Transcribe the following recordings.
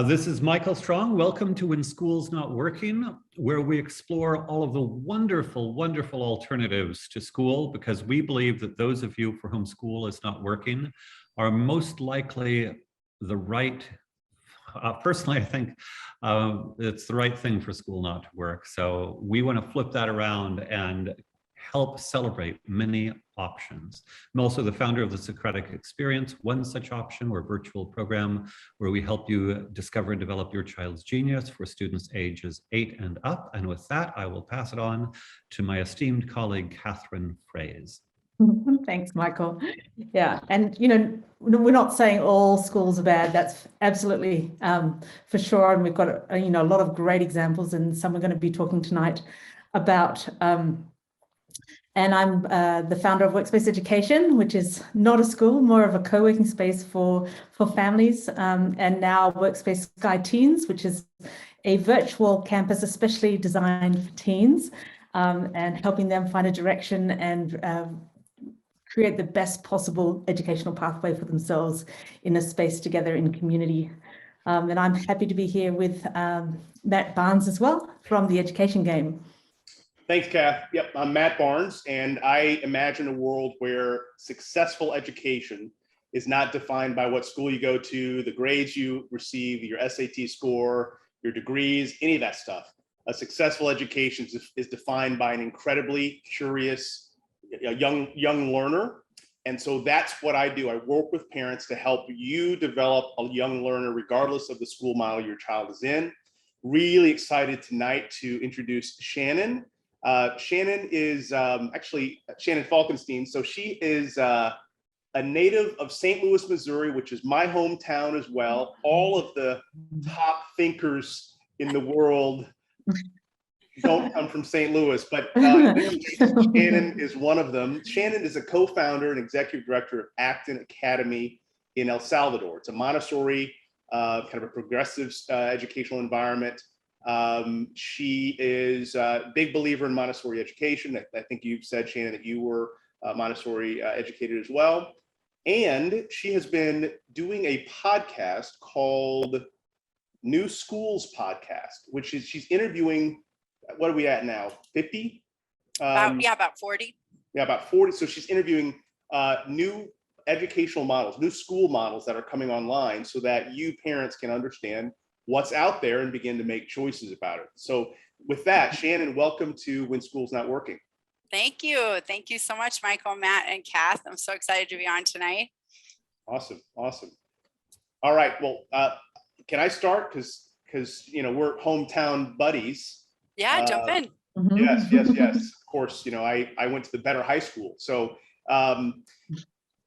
This is Michael Strong. Welcome to When School's Not Working, where we explore all of the wonderful, wonderful alternatives to school, because we believe that those of you for whom school is not working are most likely the right, personally, I think it's the right thing for school not to work. So we want to flip that around and help celebrate many options. I'm also the founder of the Socratic Experience, one such option or virtual program where we help you discover and develop your child's genius for students ages 8 and up. And with that, I will pass it on to my esteemed colleague, Catherine Fraze. Thanks, Michael. Yeah, and we're not saying all schools are bad. That's absolutely for sure. And we've got a lot of great examples, and some we're going to be talking tonight about. And I'm the founder of Workspace Education, which is not a school, more of a co-working space for families. And now Workspace Sky Teens, which is a virtual campus especially designed for teens, and helping them find a direction and create the best possible educational pathway for themselves in a space together in community. And I'm happy to be here with Matt Barnes as well from the Education Game. Thanks, Kath. Yep, I'm Matt Barnes, and I imagine a world where successful education is not defined by what school you go to, the grades you receive, your SAT score, your degrees, any of that stuff. A successful education is defined by an incredibly curious young learner. And so that's what I do. I work with parents to help you develop a young learner regardless of the school model your child is in. Really excited tonight to introduce Shannon. Shannon is actually Shannon Falkenstein. So she is a native of St. Louis, Missouri, which is my hometown as well. All of the top thinkers in the world don't come from St. Louis, but Shannon is one of them. Shannon is a co-founder and executive director of Acton Academy in El Salvador. It's a Montessori, kind of a progressive educational environment. She is a big believer in Montessori education. I think you've said, Shannon, that you were Montessori educated as well. And she has been doing a podcast called New Schools Podcast, which is she's interviewing, what are we at now, 50? About 40. Yeah, about 40. So she's interviewing new educational models, new school models that are coming online so that you parents can understand what's out there and begin to make choices about it. So with that, Shannon, welcome to When School's Not Working. Thank you. Thank you so much, Michael, Matt, and Kath. I'm so excited to be on tonight. Awesome. Awesome. All right. Well, can I start? Because we're hometown buddies. Yeah, jump in. Yes. Of course, I went to the better high school. So,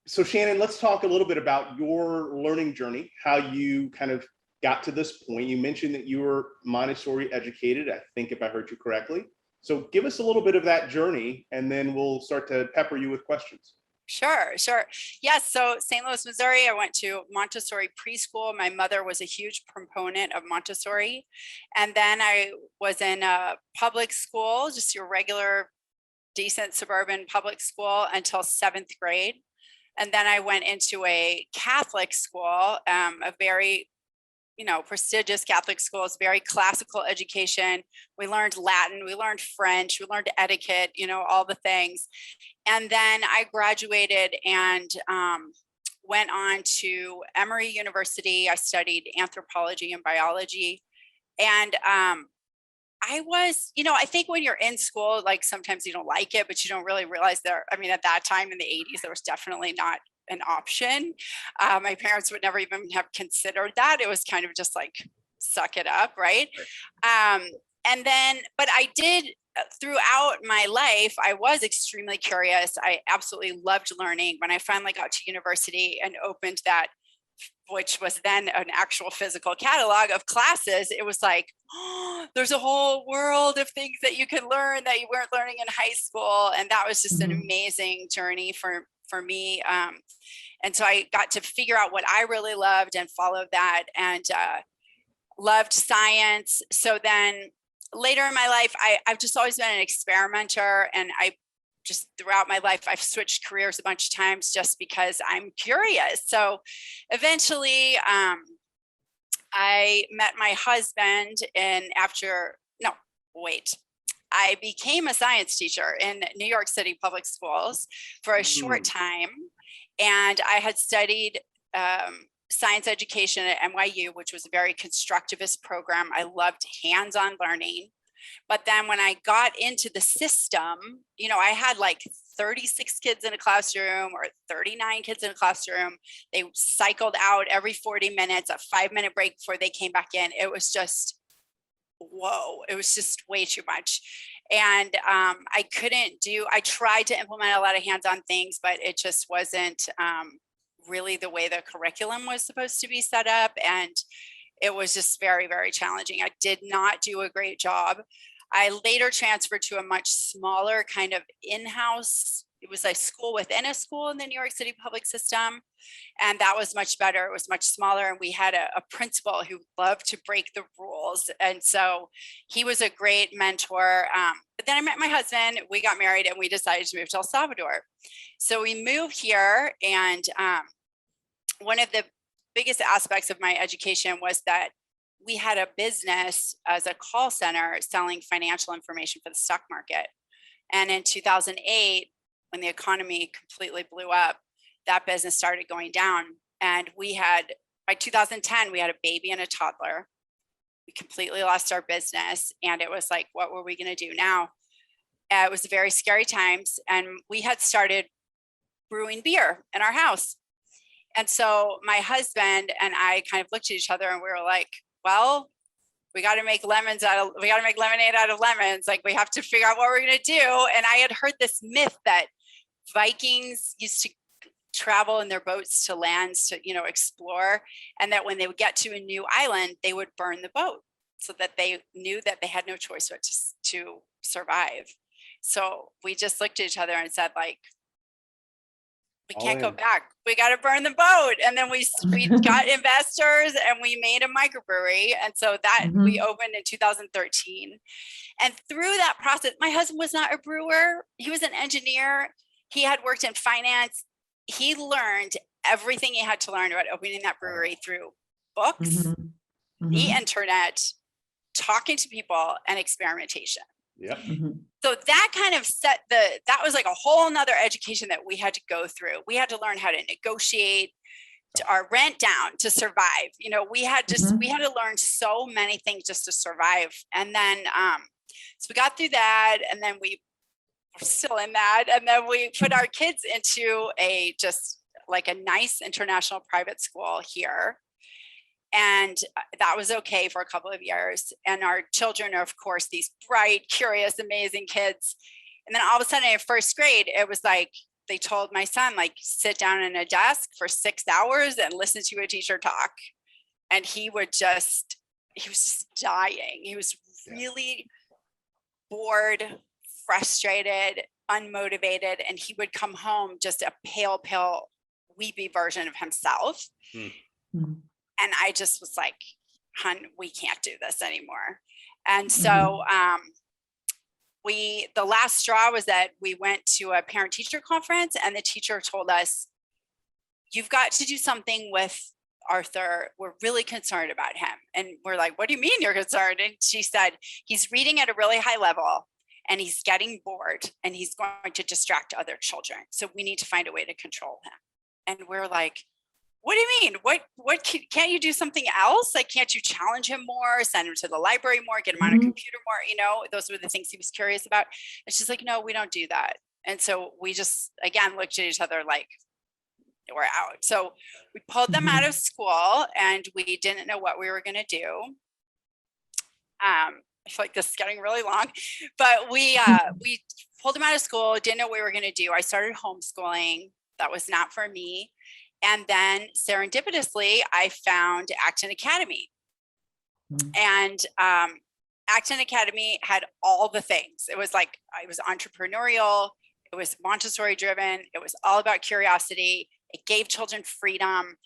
so Shannon, let's talk a little bit about your learning journey, how you kind of got to this point. You mentioned that you were Montessori educated, I think, if I heard you correctly. So give us a little bit of that journey, and then we'll start to pepper you with questions. Sure. Yes. So St. Louis, Missouri, I went to Montessori preschool. My mother was a huge proponent of Montessori. And then I was in a public school, just your regular, decent suburban public school until 7th grade. And then I went into a Catholic school, a very prestigious Catholic schools, very classical education. We learned Latin, we learned French, we learned etiquette, all the things. And then I graduated and went on to Emory University. I studied anthropology and biology. And I was, I think when you're in school, like sometimes you don't like it, but you don't really realize at that time in the 80s, there was definitely not an option. My parents would never even have considered that. It was kind of just like, suck it up, right? But I did, throughout my life, I was extremely curious. I absolutely loved learning. When I finally got to university and opened that, which was then an actual physical catalog of classes, it was like, oh, there's a whole world of things that you can learn that you weren't learning in high school. And that was just an amazing journey for me. And so I got to figure out what I really loved and followed that, and loved science. So then later in my life, I've just always been an experimenter, and throughout my life, I've switched careers a bunch of times just because I'm curious. So eventually I met my husband I became a science teacher in New York City public schools for a short time. And I had studied science education at NYU, which was a very constructivist program. I loved hands-on learning. But then when I got into the system, you know, I had like 36 kids in a classroom or 39 kids in a classroom. They cycled out every 40 minutes, a 5-minute break before they came back in. It was just, whoa, it was just way too much. And I tried to implement a lot of hands-on things, but it just wasn't really the way the curriculum was supposed to be set up. And it was just very, very challenging. I did not do a great job. I later transferred to a much smaller kind of in-house. It was a school within a school in the New York City public system. And that was much better. It was much smaller. And we had a principal who loved to break the rules. And so he was a great mentor. But then I met my husband, we got married, and we decided to move to El Salvador. So we moved here, and one of the biggest aspects of my education was that we had a business as a call center selling financial information for the stock market. And in 2008, when the economy completely blew up, that business started going down. And by 2010, we had a baby and a toddler. We completely lost our business. And it was like, what were we going to do now? It was very scary times. And we had started brewing beer in our house. And so my husband and I kind of looked at each other and we were like, well, we got to make lemonade out of lemons. Like, we have to figure out what we're going to do. And I had heard this myth that Vikings used to travel in their boats to lands to, explore. And that when they would get to a new island, they would burn the boat so that they knew that they had no choice but to survive. So we just looked at each other and said, like, we can't go back. We got to burn the boat. And then we got investors and we made a microbrewery. And so that we opened in 2013. And through that process, my husband was not a brewer. He was an engineer. He had worked in finance. He learned everything he had to learn about opening that brewery through books, the internet, talking to people, and experimentation. Yep. So that kind of that was like a whole nother education that we had to go through. We had to learn how to negotiate our rent down to survive. We had to learn so many things just to survive. And then, so we got through that, and then we're still in that. And then we put our kids into just like a nice international private school here. And that was okay for a couple of years. And our children are, of course, these bright, curious, amazing kids. And then all of a sudden in first grade, it was like, they told my son, like, sit down in a desk for 6 hours and listen to a teacher talk. And he was just dying. He was really bored, frustrated, unmotivated. And he would come home just a pale, weepy version of himself. And I just was like, hun, we can't do this anymore. And so the last straw was that we went to a parent-teacher conference, and the teacher told us, you've got to do something with Arthur. We're really concerned about him. And we're like, what do you mean you're concerned? And she said, he's reading at a really high level, and he's getting bored, and he's going to distract other children. So we need to find a way to control him. And we're like, what do you mean? What can't you do something else? Like, can't you challenge him more, send him to the library more, get him on a computer more? Those were the things he was curious about. And she's like, no, we don't do that. And so we just, again, looked at each other like, we're out. So we pulled them out of school, and we didn't know what we were going to do. I feel like this is getting really long, but we pulled them out of school, didn't know what we were going to do. I started homeschooling. That was not for me. And then serendipitously, I found Acton Academy. And Acton Academy had all the things. It was entrepreneurial. It was Montessori driven. It was all about curiosity. It gave children freedom.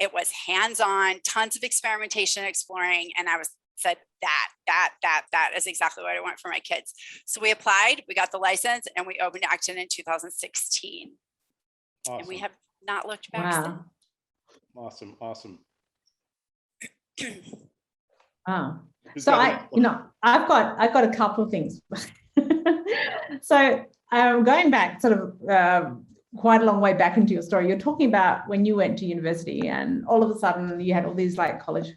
It was hands-on, tons of experimentation, exploring. And I said that is exactly what I want for my kids. So we applied, we got the license, and we opened Acton in 2016. Awesome. And we have not looked back since. Awesome. Ah, Who's so got the- I've got a couple of things. So going back sort of quite a long way back into your story, you're talking about when you went to university and all of a sudden you had all these like college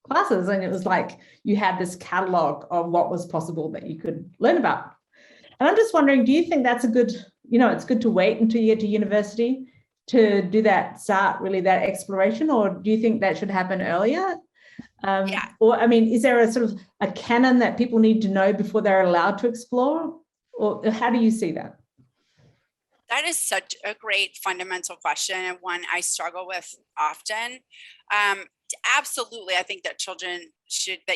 classes and it was like you had this catalog of what was possible that you could learn about. And I'm just wondering, do you think that's a good, it's good to wait until you get to university to do that, start really that exploration, or do you think that should happen earlier? Yeah. Or, I mean, is there a sort of a canon that people need to know before they're allowed to explore? Or how do you see that? That is such a great fundamental question and one I struggle with often. Absolutely, I think that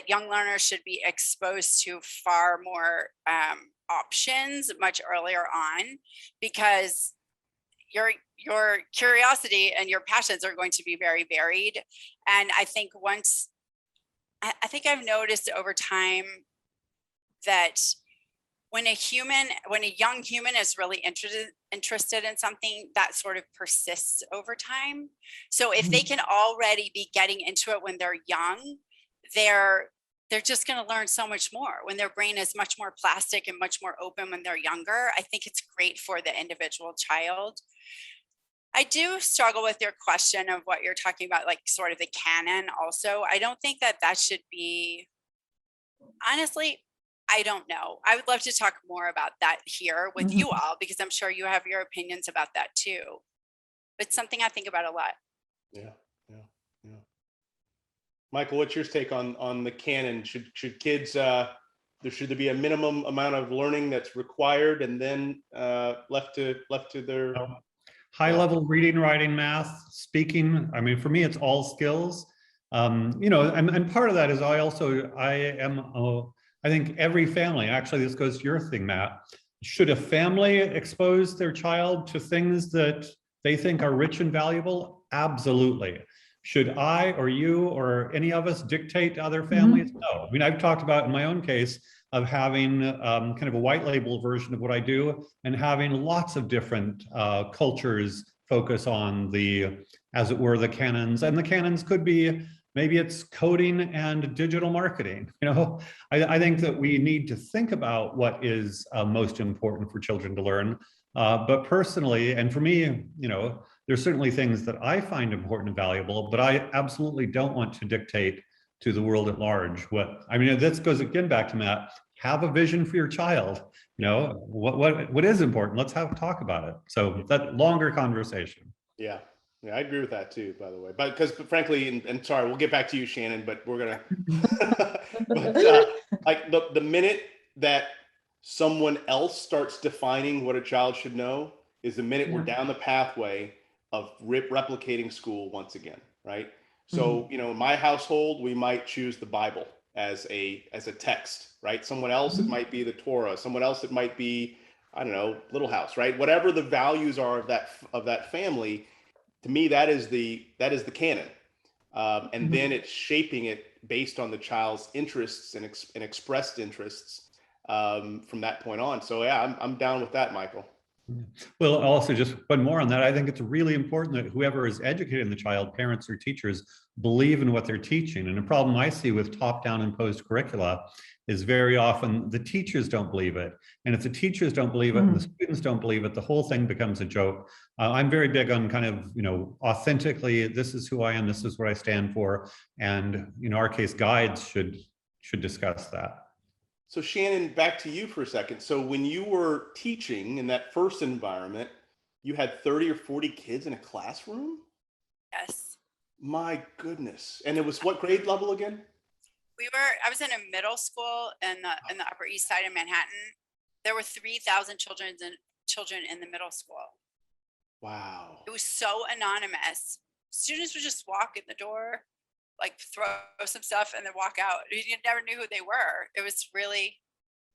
young learners should be exposed to far more options much earlier on, because your curiosity and your passions are going to be very varied. And I think I've noticed over time that when a young human is really interested in something, that sort of persists over time. So if they can already be getting into it when they're young, they're just going to learn so much more when their brain is much more plastic and much more open when they're younger. I think it's great for the individual child. I do struggle with your question of what you're talking about, like sort of the canon also. I don't think that should be, honestly, I don't know. I would love to talk more about that here with you all, because I'm sure you have your opinions about that too. It's something I think about a lot. Yeah. Michael, what's your take on the canon? Should kids, should there be a minimum amount of learning that's required and then left to their high level reading, writing, math, speaking? I mean, for me, it's all skills. And part of that is I think every family, actually, this goes to your thing, Matt. Should a family expose their child to things that they think are rich and valuable? Absolutely. Should I or you or any of us dictate to other families? No. I mean, I've talked about in my own case of having kind of a white label version of what I do and having lots of different cultures focus on as it were, the canons. And the canons could be, maybe it's coding and digital marketing. I think that we need to think about what is most important for children to learn. But personally, and for me, there's certainly things that I find important and valuable, but I absolutely don't want to dictate to the world at large. This goes again back to Matt, have a vision for your child. What is important? Let's talk about it. So that longer conversation. Yeah, I agree with that too, by the way. But frankly, and sorry, we'll get back to you, Shannon, but we're gonna, but like the minute that someone else starts defining what a child should know is the minute we're down the pathway of replicating school once again, right? So, in my household, we might choose the Bible as a text, right? Someone else, it might be the Torah. Someone else, it might be, I don't know, Little House, right? Whatever the values are of that family, to me, that is the canon. And then it's shaping it based on the child's interests and expressed interests from that point on. So yeah, I'm down with that, Michael. Well, also just one more on that. I think it's really important that whoever is educating the child, parents or teachers, believe in what they're teaching. And the problem I see with top-down imposed curricula is very often the teachers don't believe it. And if the teachers don't believe it and the students don't believe it, the whole thing becomes a joke. I'm very big on kind of, authentically, this is who I am, this is what I stand for. And in our case, guides should discuss that. So Shannon, back to you for a second. So when you were teaching in that first environment, you had 30 or 40 kids in a classroom? Yes. My goodness. And it was what grade level again? I was in a middle school in the Upper East Side of Manhattan. There were 3,000 children in the middle school. Wow. It was so anonymous. Students would just walk in the door, like throw some stuff and then walk out. You never knew who they were. It was really,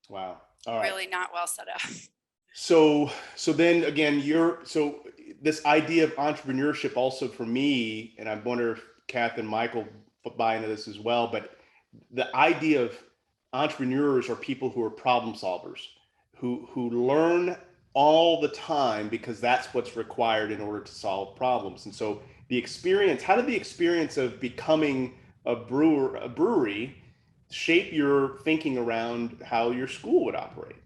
wow. All right. Really not well set up. So then again, this idea of entrepreneurship also for me, and I wonder if Kath and Michael buy into this as well, but the idea of entrepreneurs are people who are problem solvers, who learn all the time because that's what's required in order to solve problems. And so how did the experience of becoming a brewery shape your thinking around how your school would operate?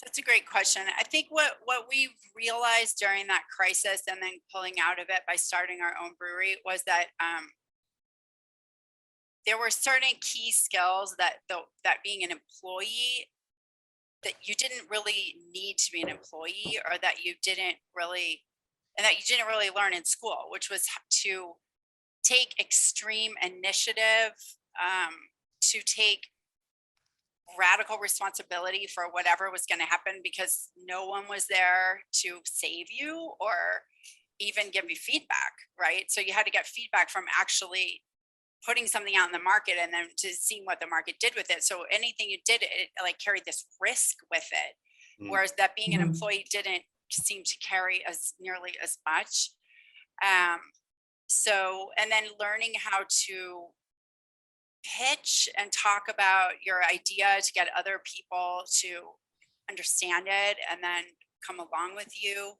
That's a great question. I think what we've realized during that crisis and then pulling out of it by starting our own brewery was that there were certain key skills that being an employee, that you didn't really need to be an employee, or that you didn't really learn in school, which was to take extreme initiative, to take radical responsibility for whatever was going to happen, because no one was there to save you or even give you feedback, right? So you had to get feedback from actually putting something out in the market and then to seeing what the market did with it. So anything you did, it like carried this risk with it. Whereas that being an employee didn't seem to carry as nearly as much. So, and then learning how to pitch and talk about your idea to get other people to understand it and then come along with you.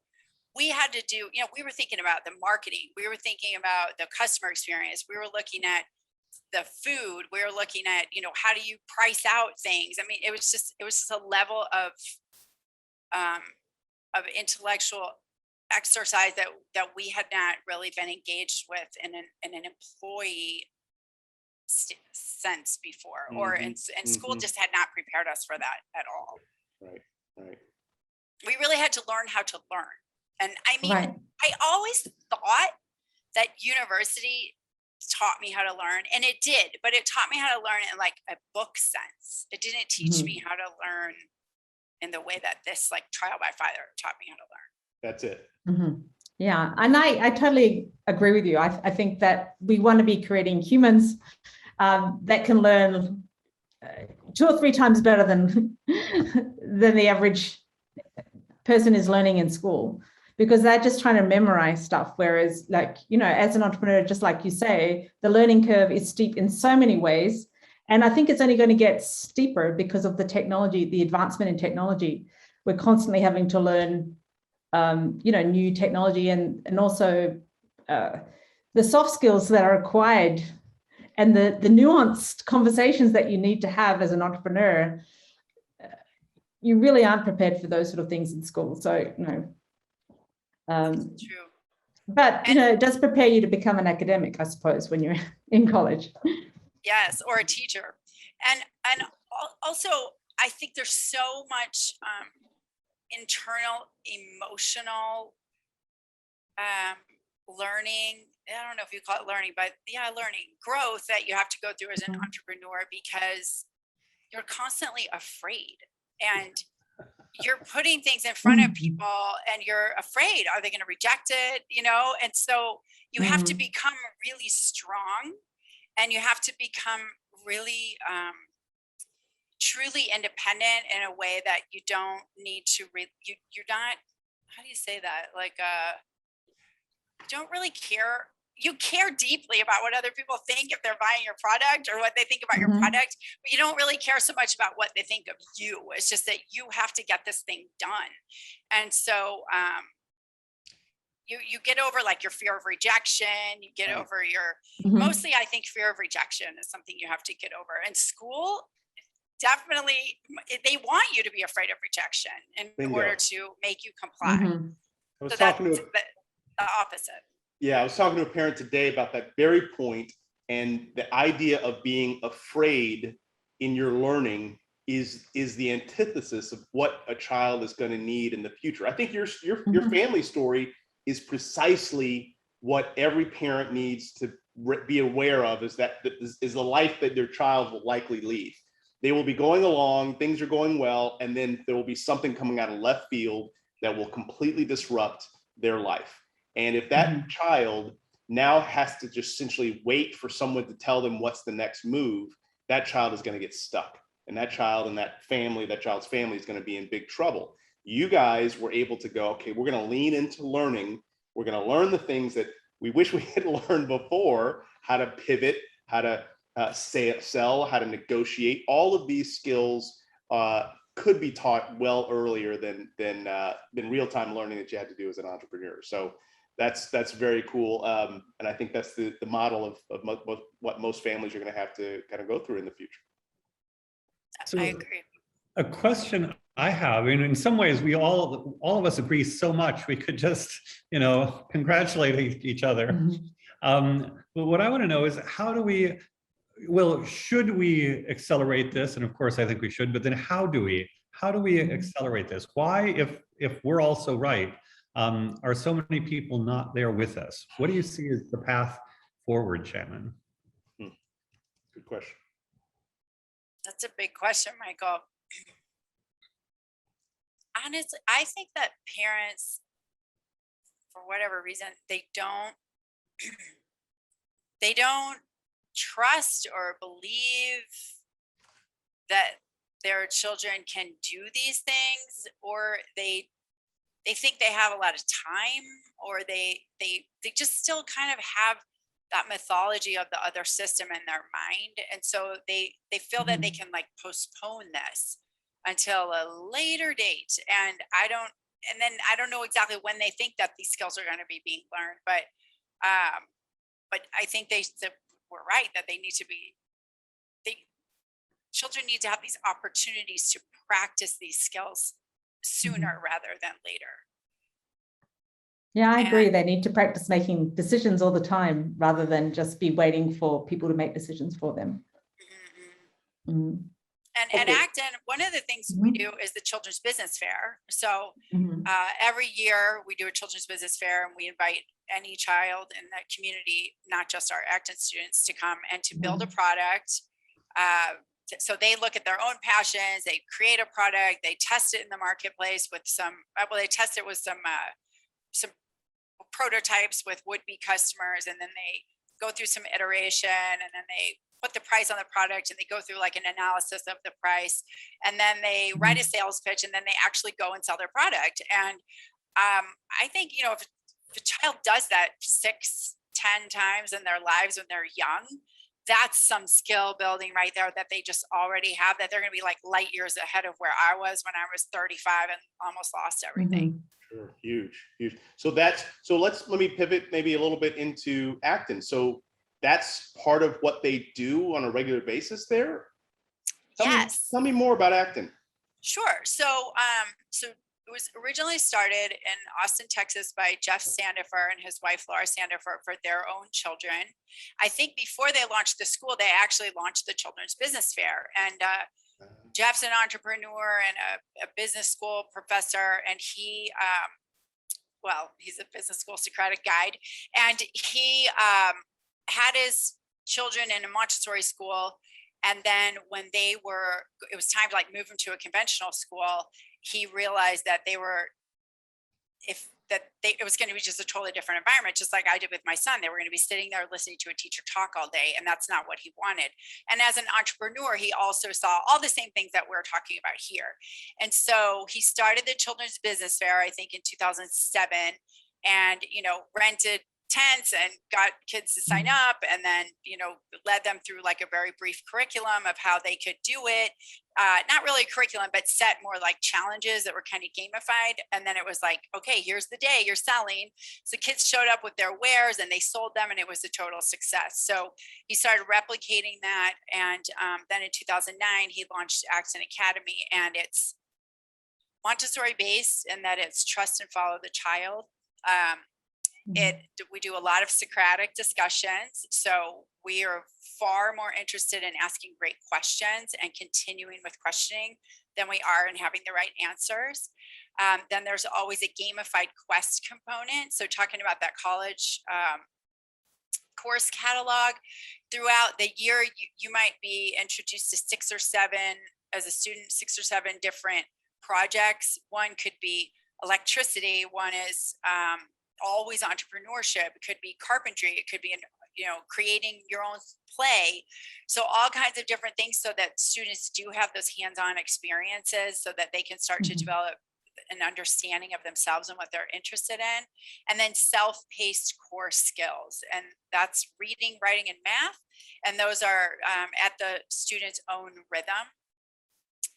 We had to do, we were thinking about the marketing. We were thinking about the customer experience. We were looking at the food. We were looking at, how do you price out things? I mean, it was just a level of intellectual exercise that we had not really been engaged with in an employee sense before, or in school just had not prepared us for that at all. Right. We really had to learn how to learn. And I mean, Right. I always thought that university taught me how to learn, and it did, but it taught me how to learn in like a book sense. It didn't teach me how to learn in the way that this like trial by fire taught me how to learn. That's it. Yeah, and I totally agree with you. I think that we want to be creating humans that can learn 2 or 3 times better than the average person is learning in school, because they're just trying to memorize stuff. Whereas, like, as an entrepreneur, just like you say, the learning curve is steep in so many ways. And I think it's only going to get steeper because of the technology, the advancement in technology. We're constantly having to learn new technology and also the soft skills that are required and the nuanced conversations that you need to have as an entrepreneur. You really aren't prepared for those sort of things in school. So, True. But, it does prepare you to become an academic, I suppose, when you're in college. Yes, or a teacher. And also, I think there's so much internal emotional learning. I don't know if you call it learning, but yeah, learning, growth that you have to go through as an entrepreneur, because you're constantly afraid and you're putting things in front of people and you're afraid, are they going to reject it? And so you have to become really strong, and you have to become really truly independent in a way that you don't need to you're not, how do you say that, like you don't really care. You care deeply about what other people think if they're buying your product, or what they think about your product, but you don't really care so much about what they think of you. It's just that you have to get this thing done. And so you get over like your fear of rejection, you get over your, mostly I think fear of rejection is something you have to get over. And school, definitely, they want you to be afraid of rejection in order to make you comply. I was So talking that's to the opposite. Yeah, I was talking to a parent today about that very point, and the idea of being afraid in your learning is the antithesis of what a child is going to need in the future. I think your family story is precisely what every parent needs to be aware of, is that is the life that their child will likely lead. They will be going along, things are going well, and then there will be something coming out of left field that will completely disrupt their life. And if that child now has to just essentially wait for someone to tell them what's the next move, that child is going to get stuck. And that child and that child's family is going to be in big trouble. You guys were able to go, okay, we're going to lean into learning. We're going to learn the things that we wish we had learned before, how to pivot, how to sell, how to negotiate. All of these skills could be taught well earlier than real-time learning that you had to do as an entrepreneur. So That's very cool. And I think that's the model of what most families are going to have to kind of go through in the future. So I agree. a question I have, and in some ways we all of us agree so much, we could just, congratulate each other. But what I want to know is, how do we, well, should we accelerate this? And of course I think we should, but then how do we accelerate this? Why, if we're also right, are so many people not there with us? What do you see as the path forward, Shannon? Good question. That's a big question, Michael. Honestly, I think that parents, for whatever reason, they don't trust or believe that their children can do these things, or they think they have a lot of time, or they just still kind of have that mythology of the other system in their mind, and so they feel that they can like postpone this until a later date. And I don't know exactly when they think that these skills are going to be being learned, but I think that we're right, that children need to have these opportunities to practice these skills sooner rather than later. Yeah, I agree. They need to practice making decisions all the time rather than just be waiting for people to make decisions for them. And at Acton, one of the things we do is the Children's Business Fair. So every year we do a Children's Business Fair, and we invite any child in the community, not just our Acton students, to come and to build a product. So they look at their own passions, they create a product, they test it in the marketplace with they test it with some prototypes with would-be customers, and then they go through some iteration, and then they put the price on the product, and they go through like an analysis of the price, and then they write a sales pitch, and then they actually go and sell their product. And I think, if a child does that 6-10 times in their lives when they're young, that's some skill building right there that they just already have, that they're going to be like light years ahead of where I was when I was 35 and almost lost everything. Sure. Huge. So let me pivot maybe a little bit into Acton. So that's part of what they do on a regular basis there? Tell me more about Acton. Sure. So it was originally started in Austin, Texas by Jeff Sandifer and his wife, Laura Sandifer, for their own children. I think before they launched the school, they actually launched the Children's Business Fair. And Jeff's an entrepreneur and a business school professor, and he's a business school Socratic guide. And he had his children in a Montessori school. And then when it was time to like move them to a conventional school, he realized that it was going to be just a totally different environment, just like I did with my son. They were going to be sitting there listening to a teacher talk all day, and that's not what he wanted. And as an entrepreneur, he also saw all the same things that we're talking about here. And so he started the Children's Business Fair, I think in 2007, and, rented tents and got kids to sign up, and then, led them through like a very brief curriculum of how they could do it. Not really a curriculum, but set more like challenges that were kind of gamified. And then it was like, okay, here's the day you're selling. So kids showed up with their wares and they sold them, and it was a total success. So he started replicating that. And then in 2009, he launched Acton Academy, and it's Montessori based in that it's trust and follow the child. We do a lot of Socratic discussions. So we are far more interested in asking great questions and continuing with questioning than we are in having the right answers. Then there's always a gamified quest component. So talking about that college course catalog, throughout the year, you might be introduced to 6 or 7 as a student, 6 or 7 different projects. One could be electricity. One is always entrepreneurship. It could be carpentry. It could be creating your own play. So all kinds of different things, so that students do have those hands-on experiences, so that they can start to develop an understanding of themselves and what they're interested in. And then self-paced core skills, and that's reading, writing, and math. And those are at the student's own rhythm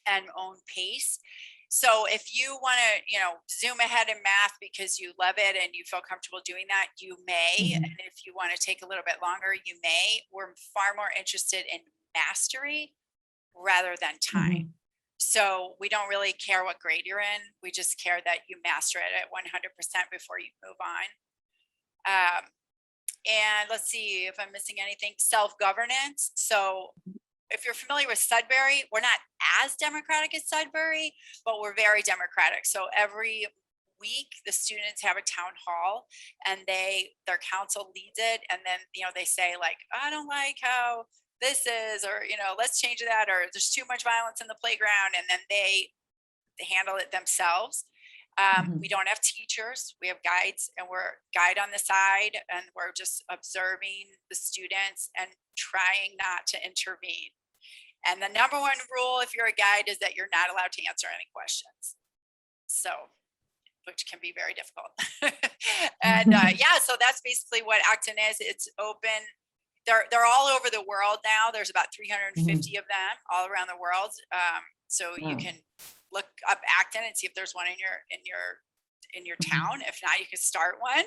and own pace. So if you want to, zoom ahead in math because you love it and you feel comfortable doing that, you may. And if you want to take a little bit longer, you may. We're far more interested in mastery rather than time. So we don't really care what grade you're in. We just care that you master it at 100% before you move on. And let's see if I'm missing anything. Self-governance. So if you're familiar with Sudbury, we're not as democratic as Sudbury, but we're very democratic. So every week the students have a town hall and their council leads it. And then, they say like, I don't like how this is, or, let's change that, or there's too much violence in the playground. And then they handle it themselves. We don't have teachers, we have guides, and we're guide on the side, and we're just observing the students and trying not to intervene. And the number one rule, if you're a guide, is that you're not allowed to answer any questions. So, which can be very difficult. And so that's basically what Acton is. It's open. They're all over the world now. There's about 350 of them all around the world. So you can look up Acton and see if there's one in your town. If not, you can start one.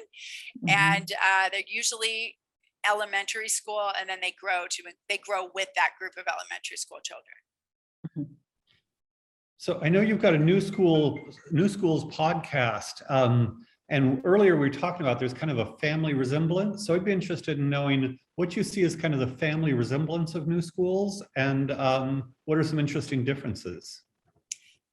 And they're usually elementary school, and then they grow with that group of elementary school children. So I know you've got a new schools podcast. And earlier we were talking about there's kind of a family resemblance. So I'd be interested in knowing what you see as kind of the family resemblance of new schools, and what are some interesting differences?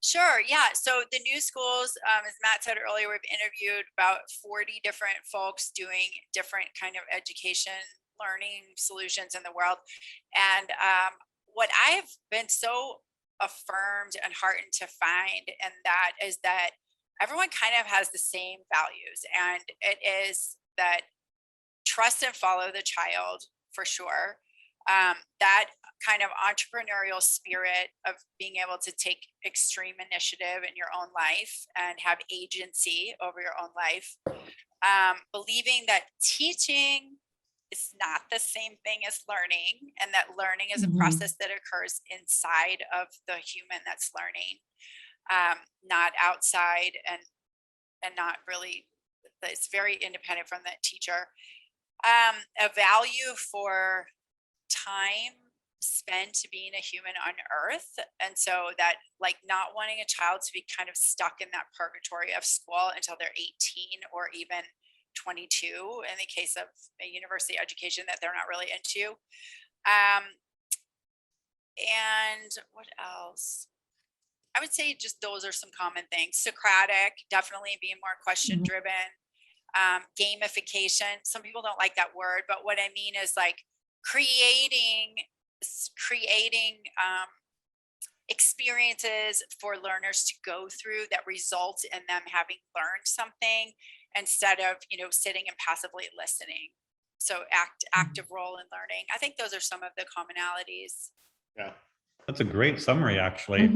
Sure. Yeah. So the new schools, as Matt said earlier, we've interviewed about 40 different folks doing different kind of education learning solutions in the world. And what I've been so affirmed and heartened to find, and that is that everyone kind of has the same values. And it is that trust and follow the child for sure. That kind of entrepreneurial spirit of being able to take extreme initiative in your own life and have agency over your own life. Believing that teaching is not the same thing as learning, and that learning is a process that occurs inside of the human that's learning, not outside, and not really, it's very independent from the teacher. A value for time spent being a human on earth. And so that, like, not wanting a child to be kind of stuck in that purgatory of school until they're 18 or even 22 in the case of a university education that they're not really into. And what else? I would say just those are some common things. Socratic, definitely being more question driven. Gamification. Some people don't like that word, but what I mean is like creating experiences for learners to go through that result in them having learned something instead of, sitting and passively listening. So active role in learning. I think those are some of the commonalities. Yeah. That's a great summary, actually.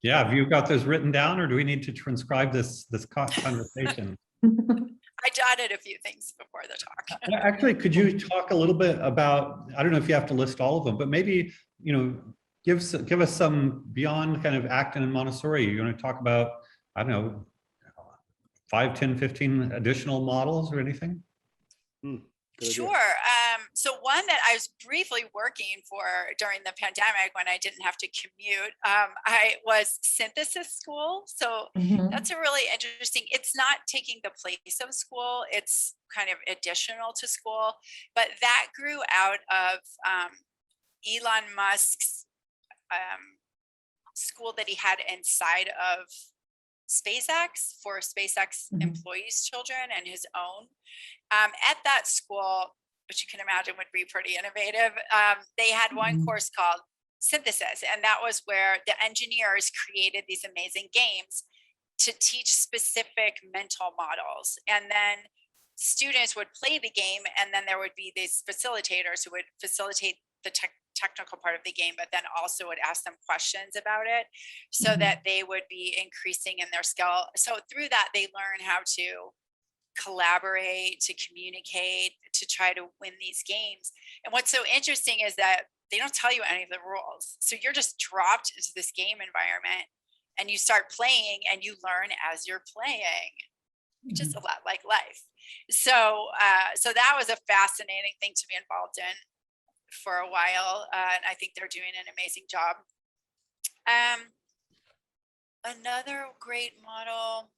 Yeah, have you got those written down, or do we need to transcribe this conversation? I jotted a few things before the talk. Actually, could you talk a little bit about, I don't know if you have to list all of them, but maybe, give us some beyond kind of Acton and Montessori. You want to talk about, I don't know, 5, 10, 15 additional models or anything? Sure. So one that I was briefly working for during the pandemic when I didn't have to commute, I was synthesis school. So that's a really interesting, it's not taking the place of school, it's kind of additional to school, but that grew out of Elon Musk's school that he had inside of SpaceX for SpaceX employees' children and his own. At that school, which you can imagine would be pretty innovative, they had one course called Synthesis, and that was where the engineers created these amazing games to teach specific mental models. And then students would play the game, and then there would be these facilitators who would facilitate the technical part of the game, but then also would ask them questions about it so that they would be increasing in their skill. So through that, they learn how to collaborate, to communicate, to try to win these games. And what's so interesting is that they don't tell you any of the rules. So you're just dropped into this game environment and you start playing and you learn as you're playing, which is a lot like life. So, so that was a fascinating thing to be involved in for a while. And I think they're doing an amazing job. Another great model.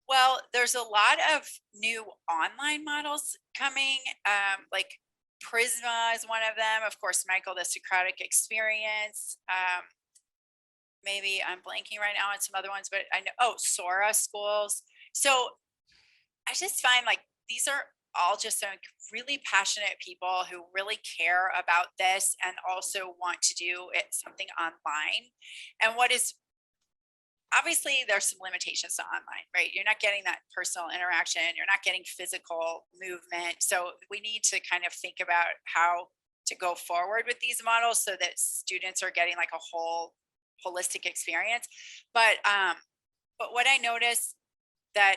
Well, there's a lot of new online models coming, like Prisma is one of them. Of course, Michael, the Socratic experience. Maybe I'm blanking right now on some other ones, but I know, Sora schools. So I just find like these are all just some really passionate people who really care about this and also want to do it something online. And what is obviously there's some limitations to online, right? You're not getting that personal interaction. You're not getting physical movement. So we need to kind of think about how to go forward with these models so that students are getting like a whole holistic experience. But what I noticed that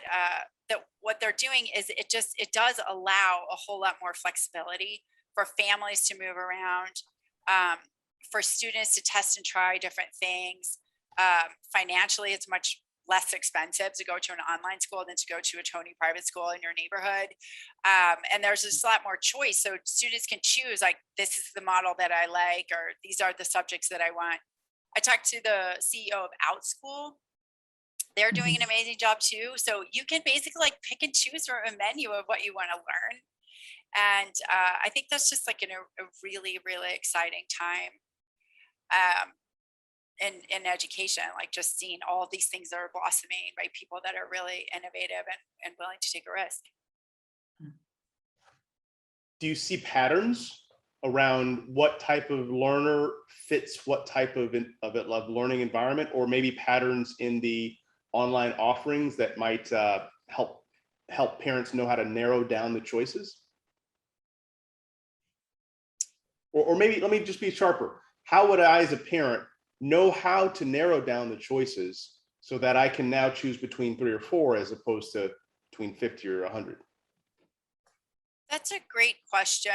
that what they're doing is it does allow a whole lot more flexibility for families to move around, for students to test and try different things. Financially, it's much less expensive to go to an online school than to go to a Tony private school in your neighborhood. And there's just a lot more choice. So students can choose like, this is the model that I like, or these are the subjects that I want. I talked to the CEO of OutSchool. They're doing an amazing job too. So you can basically like pick and choose from a menu of what you want to learn. And I think that's just like a really, really exciting time in education, like just seeing all of these things that are blossoming by people that are really innovative and willing to take a risk. Do you see patterns around what type of learner fits what type of learning environment, or maybe patterns in the online offerings that might help parents know how to narrow down the choices? Or maybe let me just be sharper. How would I, as a parent, know how to narrow down the choices so that I can now choose between 3 or 4 as opposed to between 50 or 100? That's a great question.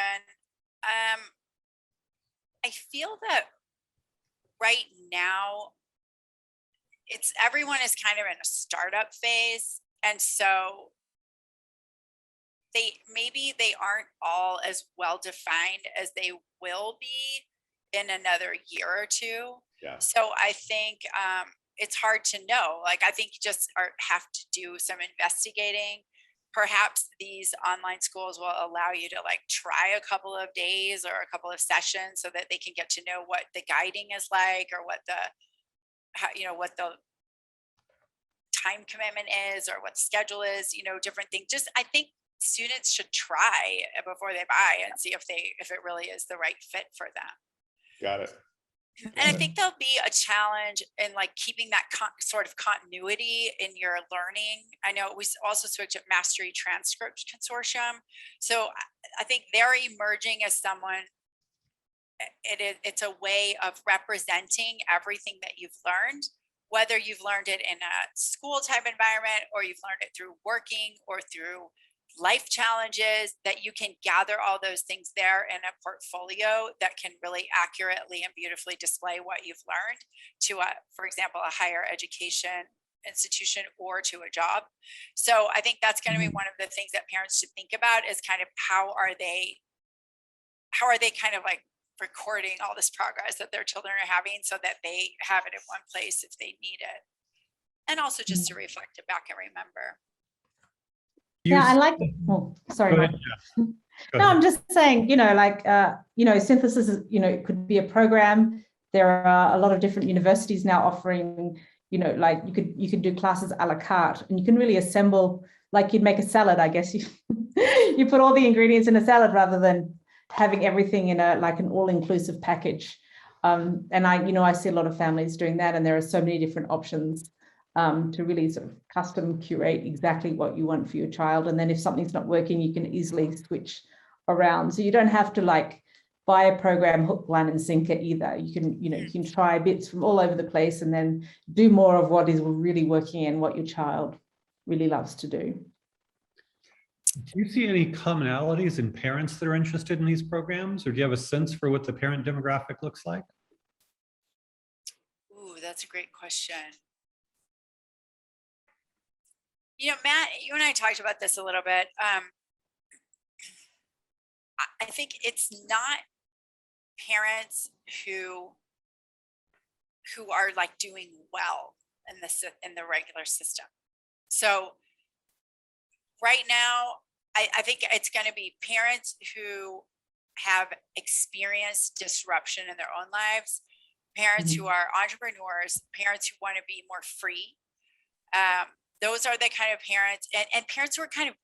I feel that right now everyone is kind of in a startup phase, and so maybe they aren't all as well defined as they will be in another year or two. Yeah. So I think it's hard to know. Like, I think you just have to do some investigating. Perhaps these online schools will allow you to like try a couple of days or a couple of sessions so that they can get to know what the guiding is like, or what the time commitment is, or what schedule is, different things. Just, I think students should try before they buy and see if it really is the right fit for them. Got it. And I think there'll be a challenge in like keeping that sort of continuity in your learning. I know we also spoke to Mastery Transcript Consortium. So I think they're emerging as someone, it's a way of representing everything that you've learned, whether you've learned it in a school type environment, or you've learned it through working or through life challenges, that you can gather all those things there in a portfolio that can really accurately and beautifully display what you've learned to for example, a higher education institution or to a job. So I think that's going to be one of the things that parents should think about, is kind of how are they kind of like recording all this progress that their children are having so that they have it in one place if they need it. And also just to reflect it back and remember. Yeah, I like. Oh, sorry, Mike. No, I'm just saying, synthesis is, it could be a program. There are a lot of different universities now offering, like you could do classes a la carte, and you can really assemble, like you'd make a salad, I guess. You put all the ingredients in a salad rather than having everything in an all-inclusive package. And I see a lot of families doing that, and there are so many different options to really sort of custom curate exactly what you want for your child. And then if something's not working, you can easily switch around. So you don't have to like buy a program hook, line and sinker either. You can, you can try bits from all over the place and then do more of what is really working and what your child really loves to do. Do you see any commonalities in parents that are interested in these programs, or do you have a sense for what the parent demographic looks like? Ooh, that's a great question. Matt, you and I talked about this a little bit. I think it's not parents who are like doing well in the regular system. So right now, I think it's going to be parents who have experienced disruption in their own lives, parents who are entrepreneurs, parents who want to be more free. Those are the kind of parents, and parents who are kind of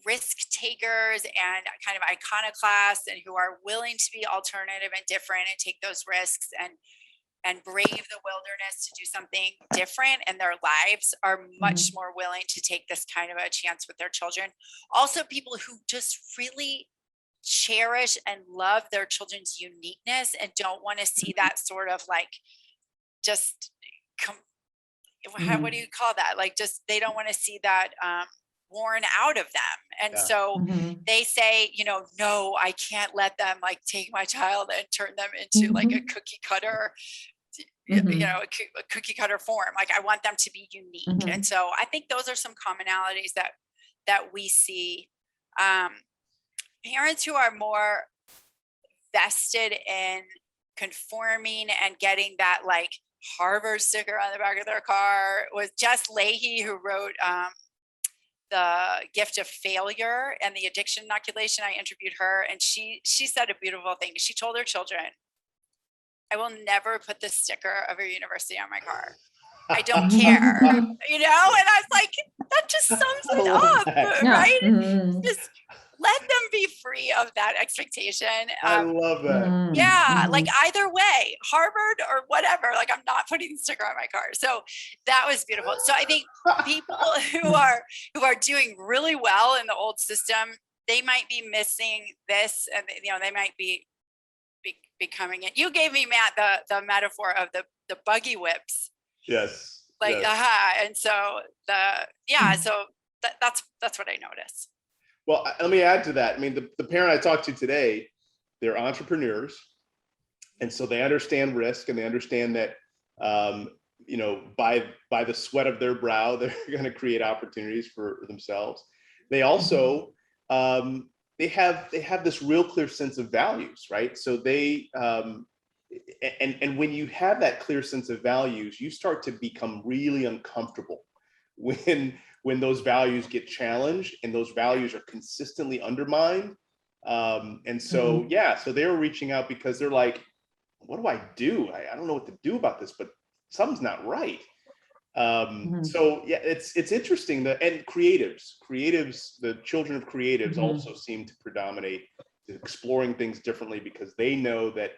risk takers and kind of iconoclasts, and who are willing to be alternative and different and take those risks and brave the wilderness to do something different in their lives, are much more willing to take this kind of a chance with their children. Also, people who just really cherish and love their children's uniqueness and don't want to see that sort of like just what do you call that, like just they don't want to see that worn out of them. And so they say, no, I can't let them like take my child and turn them into like a cookie cutter, a cookie cutter form. Like I want them to be unique. And so I think those are some commonalities that we see. Parents who are more vested in conforming and getting that like Harvard sticker on the back of their car. Was Jess Leahy, who wrote The Gift of Failure and the Addiction Inoculation. I interviewed her, and she said a beautiful thing. She told her children, I will never put the sticker of a university on my car. I don't care, and I was like, that just sums it up, right? Just let them be free of that expectation. I love that. Yeah, like either way, Harvard or whatever, like I'm not putting the sticker on my car. So that was beautiful. So I think people who are doing really well in the old system, they might be missing this, and they might be becoming it. You gave me, Matt, the metaphor of the buggy whips. Yes. Like, yes. And so so that's what I noticed. Well, let me add to that. I mean, the parent I talked to today, they're entrepreneurs. And so they understand risk, and they understand that, by the sweat of their brow, they're going to create opportunities for themselves. They also, they have this real clear sense of values, right? So they, and when you have that clear sense of values, you start to become really uncomfortable when those values get challenged and those values are consistently undermined. And so, so they were reaching out because they're like, what do? I don't know what to do about this, but something's not right. So yeah, it's interesting and creatives, the children of creatives also seem to predominate, exploring things differently, because they know that,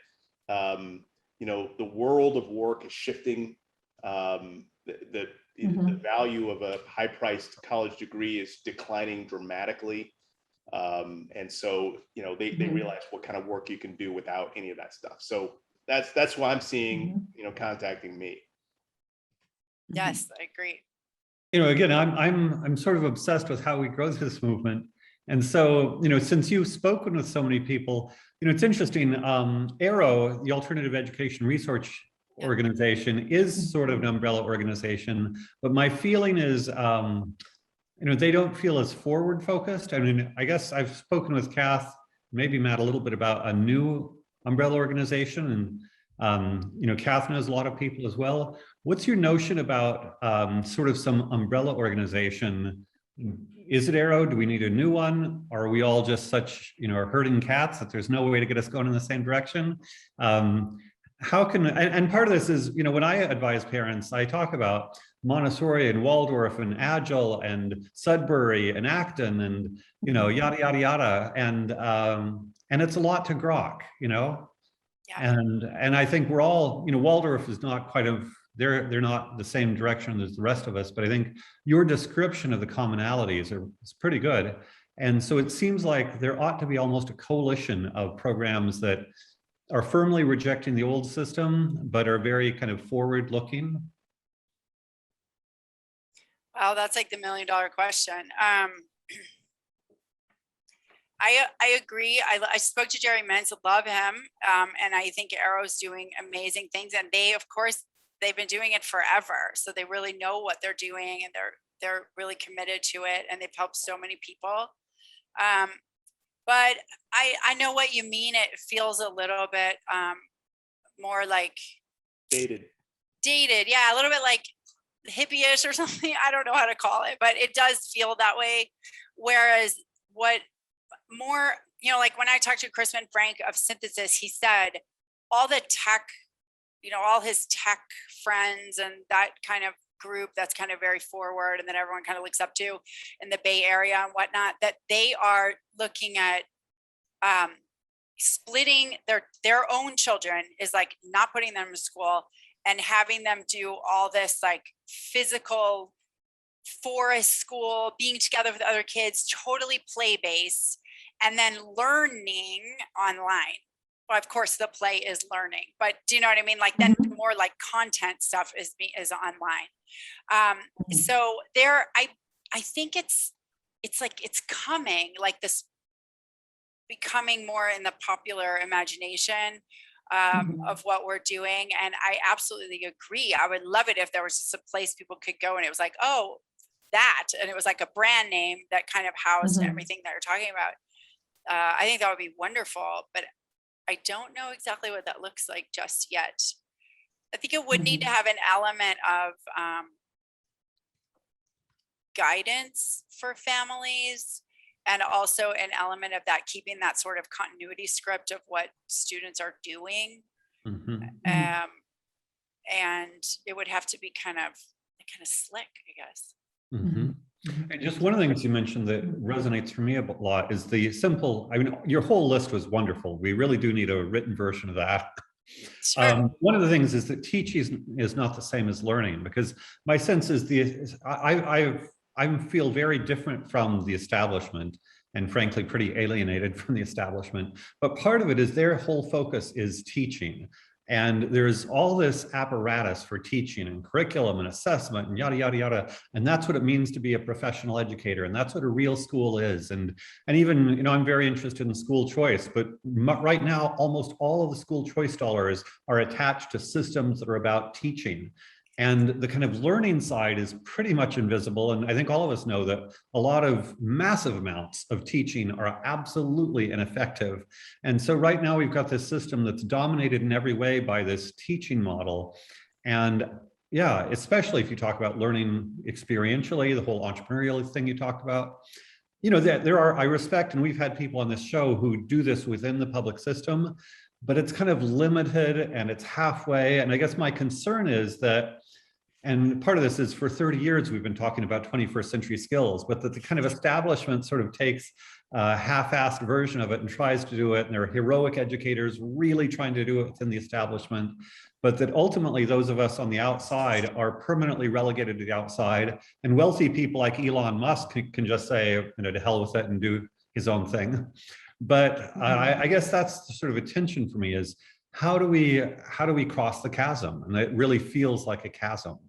the world of work is shifting. The value of a high-priced college degree is declining dramatically. And so, they realize what kind of work you can do without any of that stuff. So that's why I'm seeing, contacting me. Yes, I agree. Again, I'm sort of obsessed with how we grow this movement. And so, since you've spoken with so many people, it's interesting. AERO, the Alternative Education Research Organization, is sort of an umbrella organization, but my feeling is, they don't feel as forward focused. I mean, I guess I've spoken with Kath, maybe Matt, a little bit about a new umbrella organization, and Kath knows a lot of people as well. What's your notion about sort of some umbrella organization? Is it AERO? Do we need a new one? Or are we all just such, herding cats that there's no way to get us going in the same direction? How can, and part of this is, when I advise parents, I talk about Montessori and Waldorf and Agile and Sudbury and Acton and, yada, yada, yada. And it's a lot to grok, and I think we're all, Waldorf is not quite they're not the same direction as the rest of us, but I think your description of the commonalities is pretty good. And so it seems like there ought to be almost a coalition of programs that are firmly rejecting the old system, but are very kind of forward looking. Wow, that's like the $1 million question. I agree. I spoke to Jerry Mintz, love him. And I think AERO's doing amazing things. And they've been doing it forever. So they really know what they're doing, and they're really committed to it, and they've helped so many people. But I know what you mean. It feels a little bit more like Dated. Yeah, a little bit like hippie-ish or something. I don't know how to call it, but it does feel that way. Whereas what more, like when I talked to Chris and Frank of Synthesis, he said all the tech, all his tech friends and that kind of group that's kind of very forward and that everyone kind of looks up to in the Bay Area and whatnot, that they are looking at splitting their own children, is like not putting them in school and having them do all this like physical forest school, being together with other kids, totally play-based, and then learning online. Well, of course, the play is learning, but do you know what I mean? Like then more like content stuff is online. So there, I think it's like it's coming, like this becoming more in the popular imagination of what we're doing. And I absolutely agree. I would love it if there was just a place people could go and it was like, oh, that, and it was like a brand name that kind of housed everything that you're talking about. I think that would be wonderful, but I don't know exactly what that looks like just yet. I think it would need to have an element of guidance for families, and also an element of that, keeping that sort of continuity script of what students are doing. And it would have to be kind of slick, I guess. And just one of the things you mentioned that resonates for me a lot is the simple, I mean, your whole list was wonderful. We really do need a written version of that. Sure. One of the things is that teaching is not the same as learning, because my sense is I feel very different from the establishment, and frankly, pretty alienated from the establishment. But part of it is their whole focus is teaching. And there's all this apparatus for teaching and curriculum and assessment and yada, yada, yada. And that's what it means to be a professional educator. And that's what a real school is. And even, I'm very interested in school choice, but right now, almost all of the school choice dollars are attached to systems that are about teaching. And the kind of learning side is pretty much invisible. And I think all of us know that a lot of massive amounts of teaching are absolutely ineffective. And so right now we've got this system that's dominated in every way by this teaching model. And yeah, especially if you talk about learning experientially, the whole entrepreneurial thing you talked about, there are, I respect, and we've had people on this show who do this within the public system, but it's kind of limited and it's halfway. And I guess my concern is that, and part of this is for 30 years, we've been talking about 21st century skills, but that the kind of establishment sort of takes a half-assed version of it and tries to do it. And there are heroic educators really trying to do it within the establishment, but that ultimately those of us on the outside are permanently relegated to the outside. And wealthy people like Elon Musk can just say, to hell with it and do his own thing. But I guess that's sort of a tension for me, is how do we cross the chasm? And it really feels like a chasm.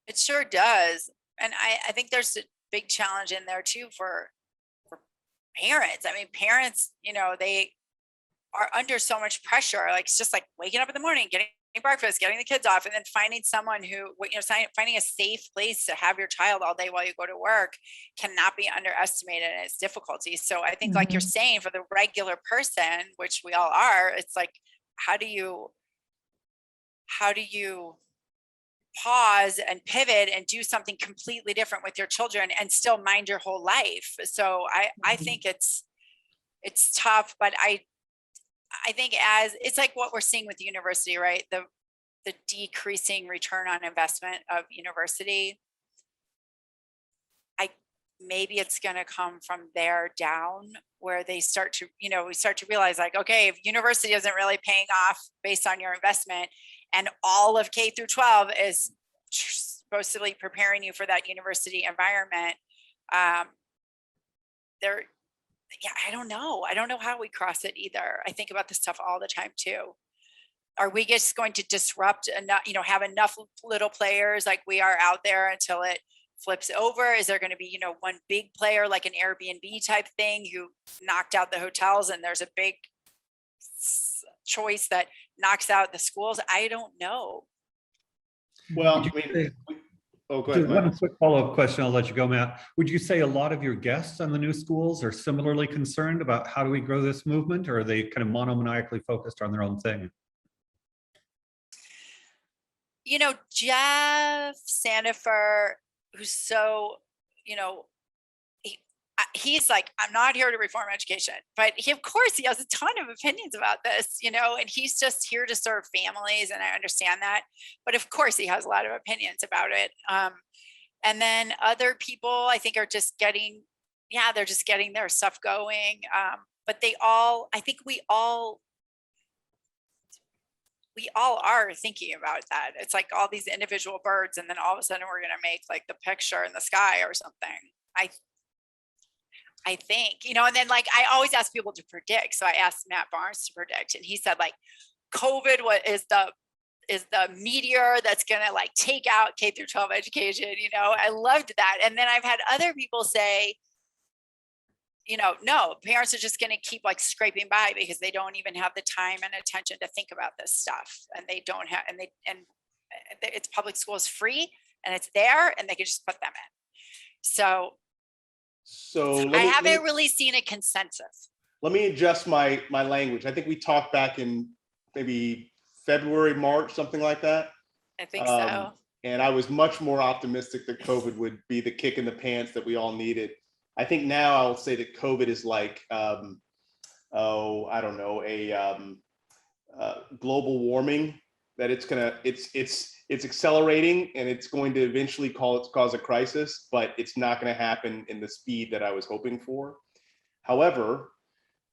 It sure does. And I think there's a big challenge in there too for parents. I mean, parents, they are under so much pressure. Like, it's just like waking up in the morning, getting breakfast, getting the kids off, and then finding someone who, finding a safe place to have your child all day while you go to work cannot be underestimated in its difficulty. So I think, like you're saying, for the regular person, which we all are, it's like, how do you pause and pivot and do something completely different with your children and still mind your whole life? So I think it's tough, but I think as it's like what we're seeing with the university, right? The decreasing return on investment of university. Maybe it's going to come from there down, where they start to, we start to realize, like, okay, if university isn't really paying off based on your investment, and all of K through 12 is supposedly preparing you for that university environment, I don't know. I don't know how we cross it either. I think about this stuff all the time too. Are we just going to disrupt enough, have enough little players like we are out there until it flips over? Is there going to be, one big player like an Airbnb type thing who knocked out the hotels, and there's a big choice that knocks out the schools? I don't know. Well, Oh, go ahead, Just Mike. one quick follow-up question, I'll let you go, Matt. Would you say a lot of your guests on the new schools are similarly concerned about how do we grow this movement, or are they kind of monomaniacally focused on their own thing? You know, Jeff Sandifer, who's so, you know, he's like, I'm not here to reform education, but he, of course, he has a ton of opinions about this, you know, and he's just here to serve families. And I understand that, but of course he has a lot of opinions about it. And then other people I think are just getting, yeah, they're just getting their stuff going. But they all, I think we all are thinking about that. It's like all these individual birds, and then all of a sudden we're going to make like the picture in the sky or something. I think, you know, and then like I always ask people to predict. So I asked Matt Barnes to predict, and he said like COVID is the meteor that's going to like take out K through 12 education. You know, I loved that. And then I've had other people say, you know, no, parents are just going to keep like scraping by because they don't even have the time and attention to think about this stuff. And they don't have, and it's public schools free and it's there and they can just put them in. So I haven't really seen a consensus. Let me adjust my language. I think we talked back in maybe February, March, something like that. I think so. And I was much more optimistic that COVID would be the kick in the pants that we all needed. I think now I'll say that COVID is like, I don't know, global warming, that it's accelerating and it's going to eventually cause a crisis, but it's not going to happen in the speed that I was hoping for. However,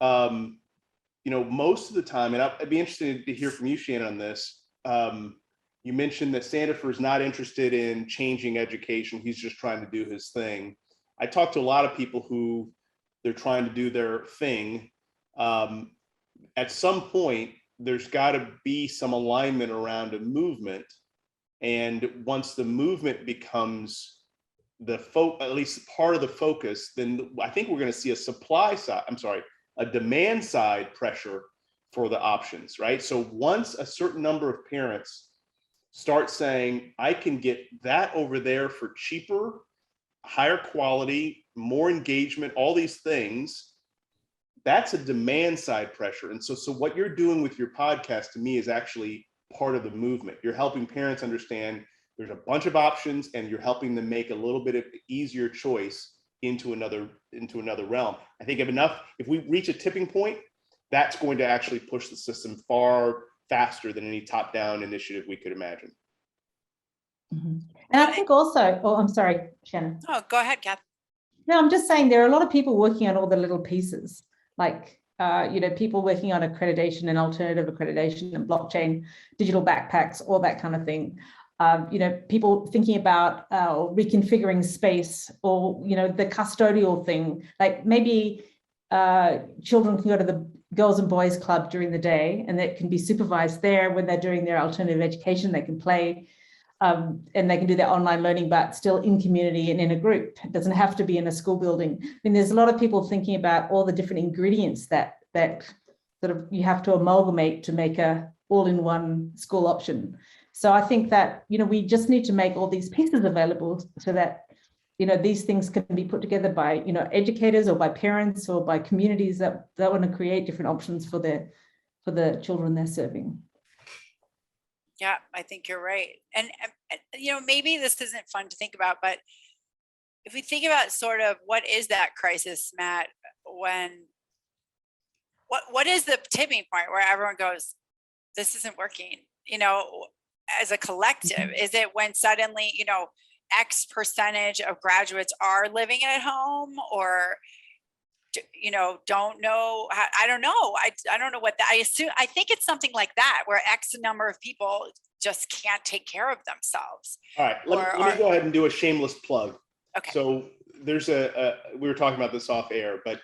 you know, most of the time, and I'd be interested to hear from you, Shannon, on this. You mentioned that Sandifer is not interested in changing education. He's just trying to do his thing. I talked to a lot of people who they're trying to do their thing. At some point, there's got to be some alignment around a movement. And once the movement becomes at least part of the focus, then I think we're going to see a demand side pressure for the options, right? So once a certain number of parents start saying, I can get that over there for cheaper, higher quality, more engagement, all these things, that's a demand side pressure. And so what you're doing with your podcast to me is actually part of the movement. You're helping parents understand there's a bunch of options and you're helping them make a little bit of easier choice into another realm. I think if we reach a tipping point, that's going to actually push the system far faster than any top-down initiative we could imagine. Mm-hmm. And I think also, I'm sorry, Shannon. Oh, go ahead, Kath. No, I'm just saying there are a lot of people working on all the little pieces, like, you know, people working on accreditation and alternative accreditation and blockchain, digital backpacks, all that kind of thing. You know, people thinking about reconfiguring space, or, you know, the custodial thing, like maybe children can go to the Girls and Boys Club during the day and that can be supervised there. When they're doing their alternative education, they can play. And they can do their online learning, but still in community and in a group. It doesn't have to be in a school building. I mean, there's a lot of people thinking about all the different ingredients that sort of you have to amalgamate to make a all-in-one school option. So I think that, you know, we just need to make all these pieces available so that, you know, these things can be put together by, you know, educators or by parents or by communities that want to create different options for the children they're serving. Yeah, I think you're right. And, you know, maybe this isn't fun to think about, but if we think about sort of what is that crisis, Matt, when, what is the tipping point where everyone goes, this isn't working, you know, as a collective? Is it when suddenly, you know, X percentage of graduates are living at home, or, you know, don't know? I don't know. I don't know what that, I think it's something like that, where X number of people just can't take care of themselves. All right, let me go ahead and do a shameless plug. Okay. So there's we were talking about this off air, but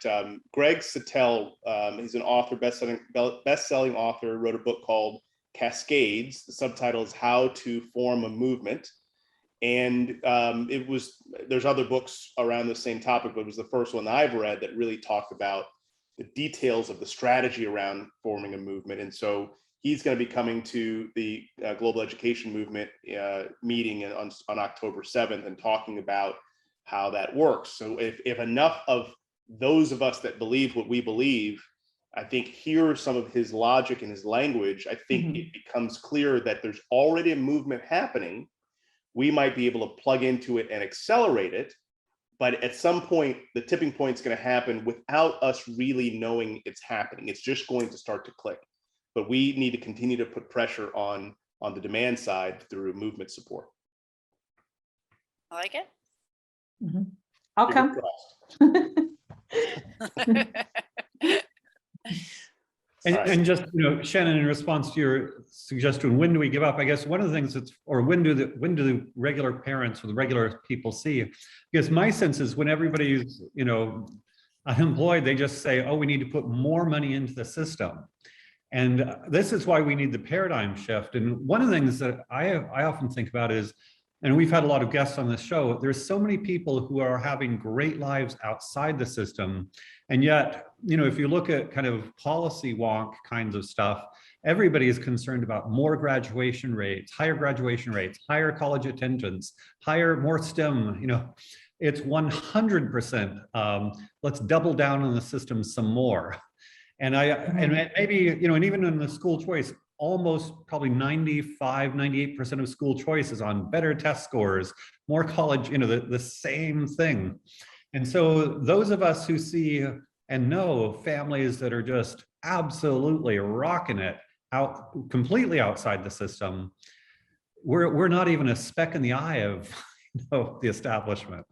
Greg Sittel, he's an author, best-selling author, wrote a book called Cascades. The subtitle is How to Form a Movement. And there's other books around the same topic, but it was the first one I've read that really talked about the details of the strategy around forming a movement. And so he's going to be coming to the Global Education Movement meeting on October 7th and talking about how that works. So if enough of those of us that believe what we believe, I think, hear some of his logic and his language, I think it becomes clear that there's already a movement happening. We might be able to plug into it and accelerate it. But at some point, the tipping point is going to happen without us really knowing it's happening. It's just going to start to click. But we need to continue to put pressure on the demand side through movement support. I like it. I'll come. And just, Shannon, in response to your suggestion, when do we give up? I guess one of the things when do the regular parents or the regular people see? Because my sense is when everybody's, unemployed, they just say, oh, we need to put more money into the system. And this is why we need the paradigm shift. And one of the things that I often think about is, and we've had a lot of guests on this show, there's so many people who are having great lives outside the system. And yet, if you look at kind of policy wonk kinds of stuff, everybody is concerned about more graduation rates, higher college attendance, more STEM, it's 100%. Let's double down on the system some more. And maybe, and even in the school choice, almost probably 98% of school choice is on better test scores, more college, the same thing. And so those of us who see and know families that are just absolutely rocking it out completely outside the system, we're not even a speck in the eye of the establishment.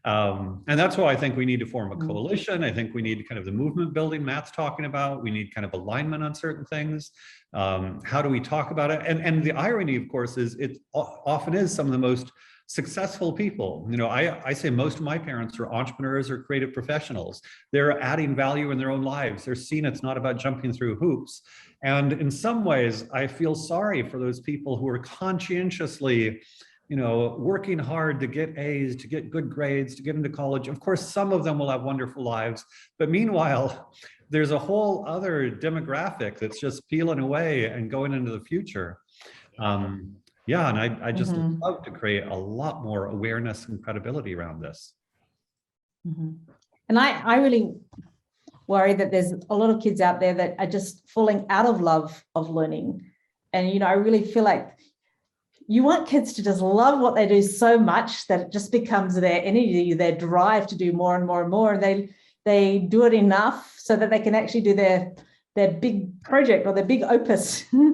And that's why I think we need to form a coalition. I think we need kind of the movement building Matt's talking about. We need kind of alignment on certain things. How do we talk about it? And the irony, of course, is it often is some of the most successful people. I say most of my parents are entrepreneurs or creative professionals. They're adding value in their own lives. They're seeing it's not about jumping through hoops. And in some ways, I feel sorry for those people who are conscientiously working hard to get A's, to get good grades, to get into college. Of course, some of them will have wonderful lives, but meanwhile, there's a whole other demographic that's just peeling away and going into the future. And I just love to create a lot more awareness and credibility around this. And I really worry that there's a lot of kids out there that are just falling out of love of learning. And, I really feel like you want kids to just love what they do so much that it just becomes their energy, their drive to do more and more and more. And they do it enough so that they can actually do their big project or their big opus, in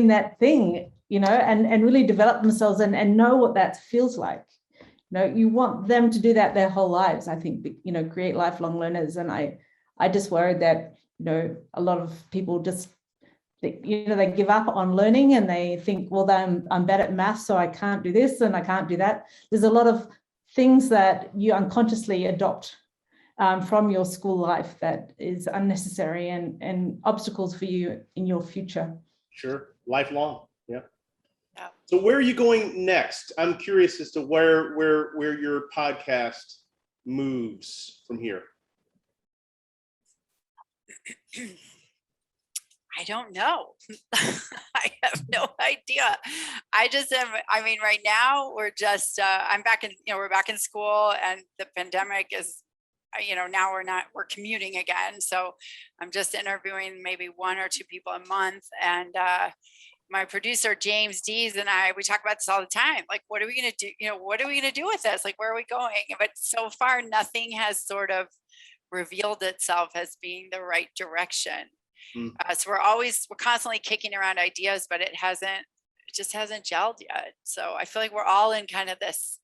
that thing, and really develop themselves and know what that feels like. You want them to do that their whole lives, I think, create lifelong learners. And I just worry that, a lot of people just, they give up on learning and they think, well, I'm bad at math, so I can't do this and I can't do that. There's a lot of things that you unconsciously adopt from your school life that is unnecessary and obstacles for you in your future. Sure, lifelong, yeah. So where are you going next? I'm curious as to where your podcast moves from here. I don't know. I have no idea. I just am. Right now we're just, I'm back in, we're back in school and the pandemic is, now we're commuting again. So I'm just interviewing maybe 1 or 2 people a month. And my producer, James Dees, and we talk about this all the time. Like, what are we going to do? What are we going to do with this? Like, where are we going? But so far, nothing has sort of revealed itself as being the right direction. So we're constantly kicking around ideas, but it just hasn't gelled yet. So I feel like we're all in kind of this.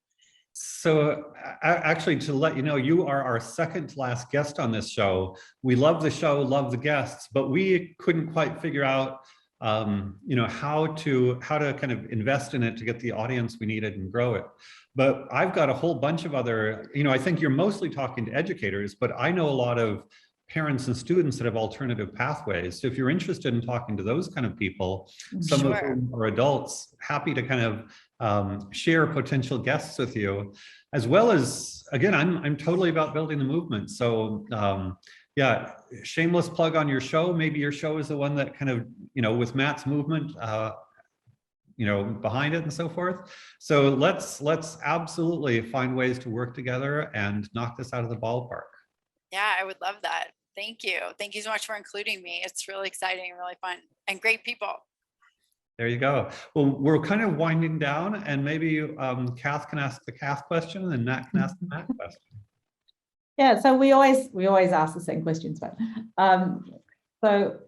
So actually, to let you know, you are our second to last guest on this show. We love the show, love the guests, but we couldn't quite figure out, how to kind of invest in it to get the audience we needed and grow it. But I've got a whole bunch of other, I think you're mostly talking to educators, but I know a lot of parents and students that have alternative pathways. So if you're interested in talking to those kind of people, some of whom are adults, happy to kind of share potential guests with you, as well as, again, I'm totally about building the movement. So Yeah, shameless plug on your show. Maybe your show is the one that kind of, with Matt's movement, behind it and so forth. So let's absolutely find ways to work together and knock this out of the ballpark. Yeah, I would love that. Thank you. Thank you so much for including me. It's really exciting and really fun and great people. There you go. Well, we're kind of winding down, and maybe Kath can ask the Kath question and then Matt can ask the Matt question. Yeah, so we always ask the same questions, but so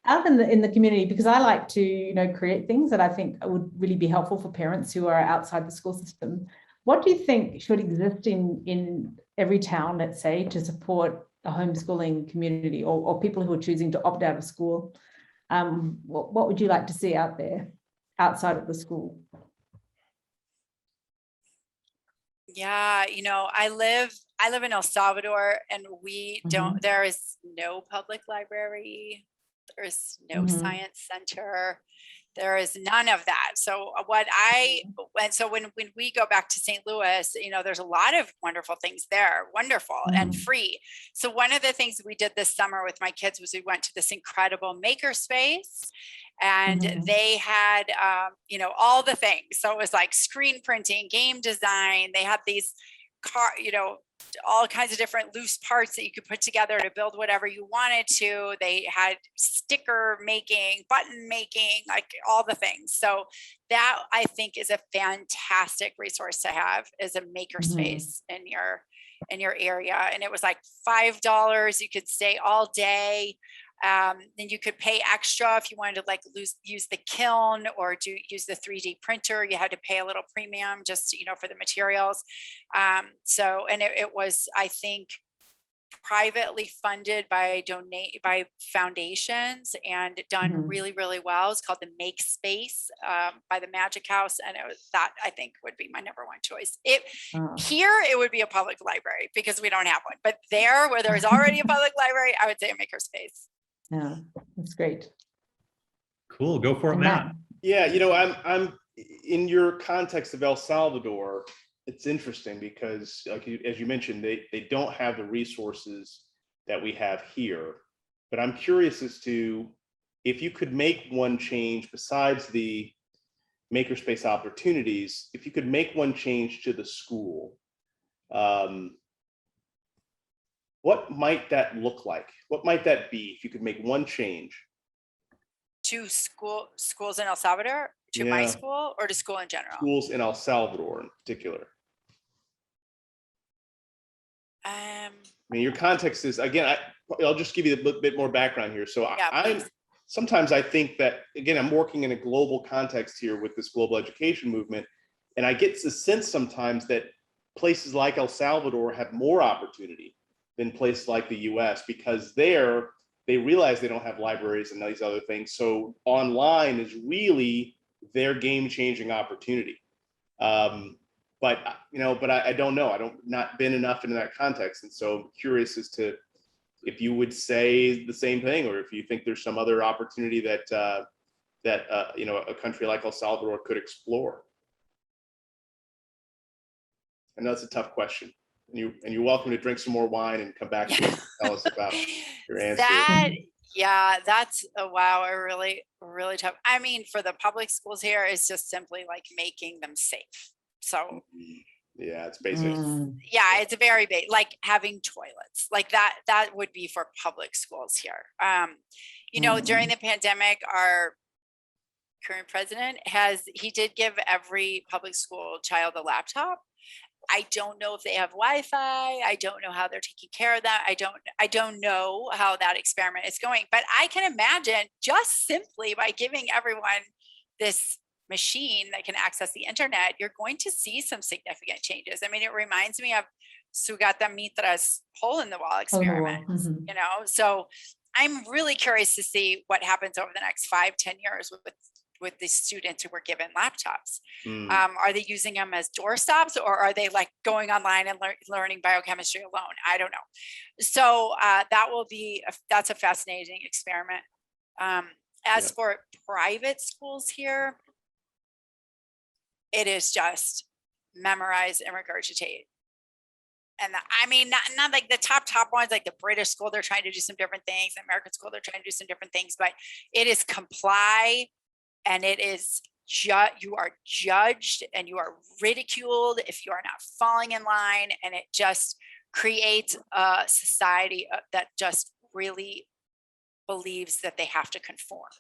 out in the community, because I like to create things that I think would really be helpful for parents who are outside the school system. What do you think should exist in every town, let's say, to support a homeschooling community or people who are choosing to opt out of school? What would you like to see out there outside of the school? Yeah, I live in El Salvador, and we don't, there is no public library. There is no science center. There is none of that. So when we go back to St. Louis, there's a lot of wonderful things there, wonderful and free. So one of the things we did this summer with my kids was we went to this incredible makerspace, and they had, all the things. So it was like screen printing, game design. They had these all kinds of different loose parts that you could put together to build whatever you wanted to. They had sticker making, button making, like all the things. So that, I think, is a fantastic resource to have, is a makerspace in your area. And it was like $5. You could stay all day. Then you could pay extra if you wanted to use the kiln or use the 3D printer. You had to pay a little premium just, for the materials. It was, I think, privately funded by foundations and done really, really well. It's called the Make Space by the Magic House. And that, I think, would be my number one choice. Here, it would be a public library because we don't have one. But there, where there's already a public library, I would say a makerspace. Yeah, that's great. Cool, go for it, Matt. Yeah, I'm in your context of El Salvador. It's interesting because, as you mentioned, they don't have the resources that we have here. But I'm curious as to if you could make one change besides the makerspace opportunities. If you could make one change to the school, what might that look like? What might that be if you could make one change? To schools in El Salvador, to my school, or to school in general? Schools in El Salvador in particular. I mean, your context is, again, I'll just give you a little bit more background here. So sometimes I think that, again, I'm working in a global context here with this global education movement. And I get the sense sometimes that places like El Salvador have more opportunity than places like the US, because there they realize they don't have libraries and these other things. So online is really their game-changing opportunity. But I don't know. I don't not been enough into that context, and so I'm curious as to if you would say the same thing, or if you think there's some other opportunity that a country like El Salvador could explore. I know it's a tough question. And you're welcome to drink some more wine and come back and tell us about your answer. That's really, really tough. I mean, for the public schools here, it's just simply like making them safe. So yeah, it's basic. Yeah, it's a very basic, like having toilets, like that would be for public schools here. During the pandemic, our current president he did give every public school child a laptop. I don't know if they have Wi-Fi. I don't know how they're taking care of that. I don't know how that experiment is going, but I can imagine just simply by giving everyone this machine that can access the internet, you're going to see some significant changes. I mean, it reminds me of Sugata Mitra's hole in the wall experiment, so I'm really curious to see what happens over the next 5-10 years with the students who were given laptops. Are they using them as doorstops, or are they like going online and learning biochemistry alone? I don't know. So that's a fascinating experiment. As for private schools here, it is just memorize and regurgitate. I mean, not like the top ones, like the British school, they're trying to do some different things. The American school, they're trying to do some different things, but it is comply, and it is you are judged and you are ridiculed if you are not falling in line, and it just creates a society that just really believes that they have to conform.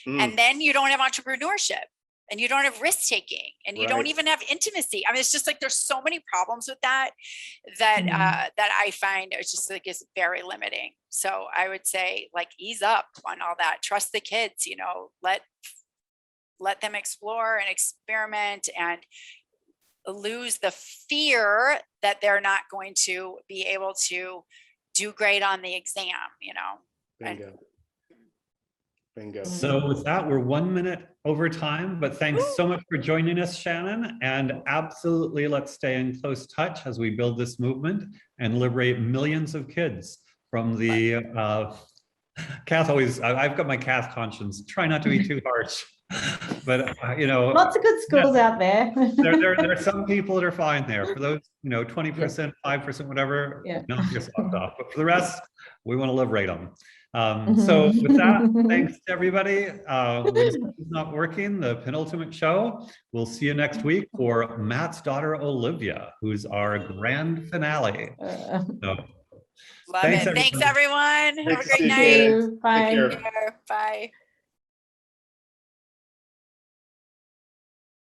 And then you don't have entrepreneurship, and you don't have risk taking, and you don't even have intimacy. I mean, it's just like there's so many problems with that that I find it's just like is very limiting. So I would say, like, ease up on all that. Trust the kids, you know, let them explore and experiment, and lose the fear that they're not going to be able to do great on the exam, you know. Bingo. Bingo. So with that, we're 1 minute over time, but thanks so much for joining us, Shannon. And absolutely, let's stay in close touch as we build this movement and liberate millions of kids from the Kath always, I've got my Kath conscience, try not to be too harsh. But you know, lots of good schools out there. there are some people that are fine there. For those, you know, 20%, 5%, whatever, knock your socks off. But for the rest, we want to liberate them. So with that, thanks to everybody. When School's Not Working, the penultimate show. We'll see you next week for Matt's daughter, Olivia, who's our grand finale. So, love it. Thanks, everyone. Have a great night. Take care. Bye. Bye.